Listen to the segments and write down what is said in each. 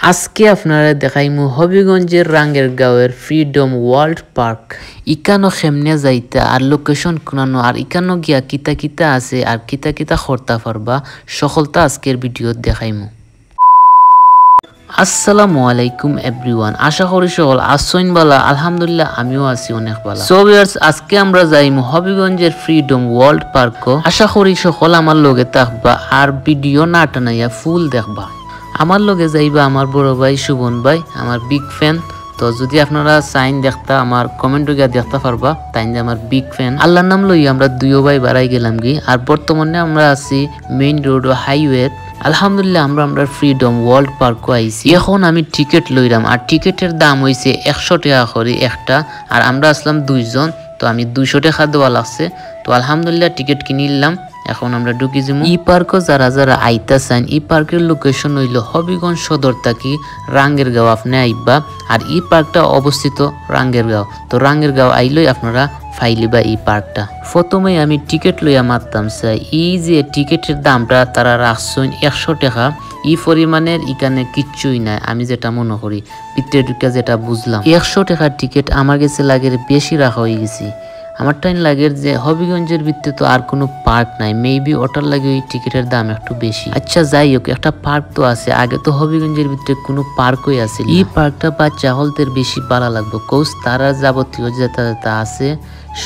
আজকে আপনারা দেখাইমু হবিগঞ্জের রাঙ্গেরগাঁওয়ের ফ্রিডম ওয়ার্ল্ড পার্ক। ইকানো খেমনে যাইতা আর লোকেশন কোনানো আর ইকানো গিয়া কিতা কিতা আছে আর কিতা কিতা করতে পারবা সকলটা আজকের ভিডিওত দেখাইমু। আসসালামু আলাইকুম এভরিওয়ান, আশা করি সকল আসইন বালা। আলহামদুলিল্লাহ আমিও আছি অনেক বালা। সো ভিউয়ার্স, আজকে আমরা যাইমু হবিগঞ্জের ফ্রিডম ওয়ার্ল্ড পার্ক। আশা করি সকল আমার লগে থাকবা আর ভিডিও না টানাইয়া ফুল দেখবা। আমার লগে যাইবা আমার বড় ভাই সুবন ভাই, আমার বিগ ফ্যান। তো যদি আপনারা সাইন দেখতা আমার কমেন্টে গিয়া দেখতে পারবা, তাই আমার বিগ ফ্যান। আল্লাহর নাম লই আমরা দুইও ভাই বাড়াই গেলাম গি। আর বর্তমানে আমরা আছি মেইন রোড ও হাইওয়ে। আলহামদুলিল্লাহ আমরা ফ্রিডম ওয়ার্ল্ড পার্কও আইছি। এখন আমি টিকিট লইলাম আর টিকিটের দাম হইছে 100 টাকা করে একটা। আর আমরা আসলাম দুইজন, তো আমি 200 টাকা দেওয়া লাগছে। তো আলহামদুলিল্লাহ টিকিট কিনে নিলাম। এখন আমরা ঢুকি যাবো ই পার্কও। যারা আইতা চান, ই পার্কের লোকেশন হইল হবিগঞ্জ সদর থাকি রাঙ্গেরগাঁও আপনি আইবা। আর ই পার্কটা অবস্থিত রাঙ্গেরগাঁও। তো রাঙ্গেরগাঁও আইলই আপনারা ফাইলিবা ই পার্কটা। প্রথমে আমি টিকিট লইয়া মারতাম চাই। এই যে টিকিটের দামটা তারা রাখছেন 100 টাকা। ই পরিমাণের এখানে কিচ্ছুই নাই, আমি যেটা মনে করি ভিতরে ঢুকে যেটা বুঝলাম। 100 টাকার টিকিট আমার কাছে লাগে বেশি রাখা হয়ে গেছি। আমার টাইম লাগে যে হবিগঞ্জের ভিতরে তো আর কোনো পার্ক নাই, মেবি ওটার লাগে ওই টিকিটের দাম একটু বেশি। আচ্ছা যাই হোক, একটা পার্ক তো আছে। আগে তো হবিগঞ্জের ভিতরে কোনো পার্কই আছে। এই পার্কটা বাচ্চা হলদের বেশি ভালো লাগবে, কোচ তারা যাবতীয় যেটা আছে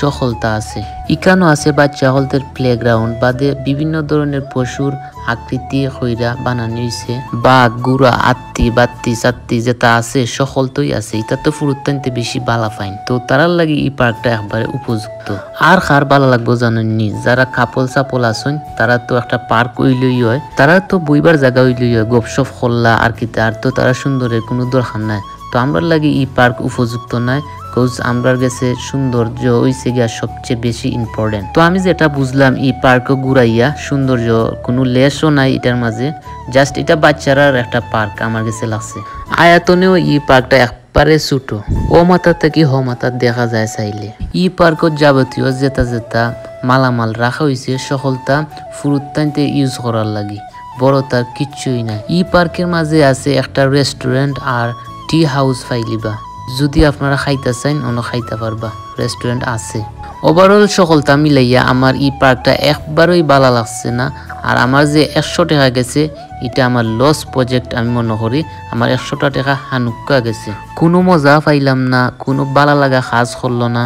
সকলতা আছে। ইকানো আছে বাচ্চা হলদের প্লেগ্রাউন্ড, বাদে বিভিন্ন ধরনের পশুর আকৃতি কইরা বানানো হয়েছে। বাঘ, গুড়া, আত্তি বাত্তি চাত্তি যেটা আছে সকলতই আছে। এটা তো ফুরুত্তানতে বেশি বালা ফাইন। তো তারার লাগে এই পার্কটা একবারে উপযুক্ত। আর কার ভালো লাগবো জানেননি, যারা কাপল সাপল আসেন তারা তো একটা পার্ক হইলই হয়, তারা তো বইবার জায়গা হইলই হয়, গপসপ খোল্লা আর কি। আর তো তারা সুন্দরের কোনো দরকার নাই। তো আমরা লাগে এই পার্ক উপযুক্ত নাই, কোজ আমরার কাছে সৌন্দর্য হইছে গিয়া সবচেয়ে বেশি ইম্পর্টেন্ট। তো আমি যেটা বুঝলাম এই পার্ক ঘুরাইয়া সৌন্দর্য কোনো লেসও নাই এটার মাঝে, জাস্ট এটা বাচ্চারার একটা পার্ক আমার কাছে লাগছে। আয়াতনেও এই পার্কটা একবারে ছোট, ও মাথা থেকে হ মাথা দেখা যায় চাইলে। ই পার্কত যাবতীয় যেটা মালামাল রাখা হয়েছে সকলটা ফুরুত্তানতে ইউজ করার লাগি, বড় তার কিচ্ছুই নাই। ই পার্কের মাঝে আছে একটা রেস্টুরেন্ট আর টি হাউস ফাইলিবা। যদি আপনারা খাইতে চান অন্য খাইতে পারবা, রেস্টুরেন্ট আছে। ওভারঅল সকলটা মিলাইয়া আমার ই পার্কটা একবারই ভালো লাগছে না। আর আমার যে 100 টাকা গেছে এটা আমার লস প্রজেক্ট আমি মনে করি। আমার 100 টাকা হানুক্কা গেছে, কোনো মজা পাইলাম না, কোনো ভালো লাগা কাজ করলো না।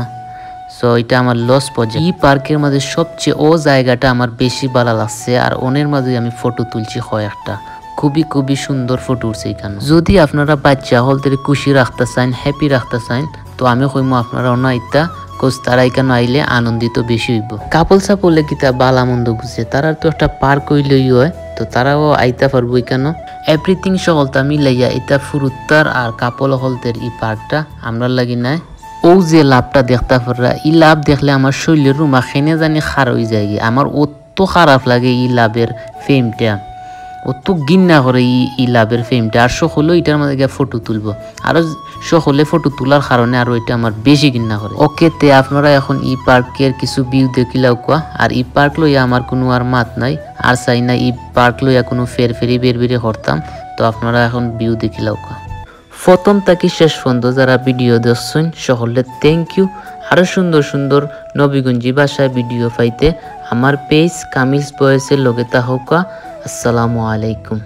সো এটা আমার লস প্রজেক্ট। ই পার্কের মাঝে সবচেয়ে ও জায়গাটা আমার বেশি ভালো লাগছে। আর ওনের মাঝে আমি ফটো তুলছি কয়েকটা, খুবই সুন্দর ফটো উঠছে এখানে। যদি আপনারা বাচ্চা হলদের খুশি রাখতে চান, হ্যাপি রাখতে চান, তো আমি কইমু আপনারা অনাইতা কোচ তারা এখানে আইলে আনন্দিত বেশি হইব। কাপল সাপলে কিতা বালা মন্দ বুঝে, তারার তো একটা পার্ক হইলেই হয়, তো তারাও আইতা পারবো এখানে। এভরিথিং সকলটা মিলাইয়া এটা ফুরুত্তার আর কাপল হলদের এই পার্কটা আমরা লাগি নাই। ও যে লাভটা দেখতে পারা, এই লাভ দেখলে আমার শরীরের রুমা খেনে জানি খার হয়ে যায়। আমার অত খারাপ লাগে এই লাভের ফেমটা, অত গিন্না করে ই লাভের ফেমটা। আর সকলেও এটার মধ্যে গিয়ে ফটো তুলবো, আরো সকলে ফটো তোলার কারণে আরো এটা আমার বেশি গিন্না করে। ওকে, তে আপনারা এখন ই পার্কের কিছু ভিউ দেখিলাও কোয়া। আর ই পার্ক লইয়া আমার কোনো আর মাত নাই, আর চাই না ই পার্ক লইয়া কোনো ফেরি বের করতাম। তো আপনারা এখন ভিউ দেখিলাও কোয়া। প্রথম থাকি শেষ পর্যন্ত যারা ভিডিও দেখছেন সকলে থ্যাংক ইউ। আরো সুন্দর নবীগঞ্জি ভাষায় ভিডিও পাইতে আমার পেজ কামিলস বয়েসের লগে তাহকা। আসসালামু আলাইকুম।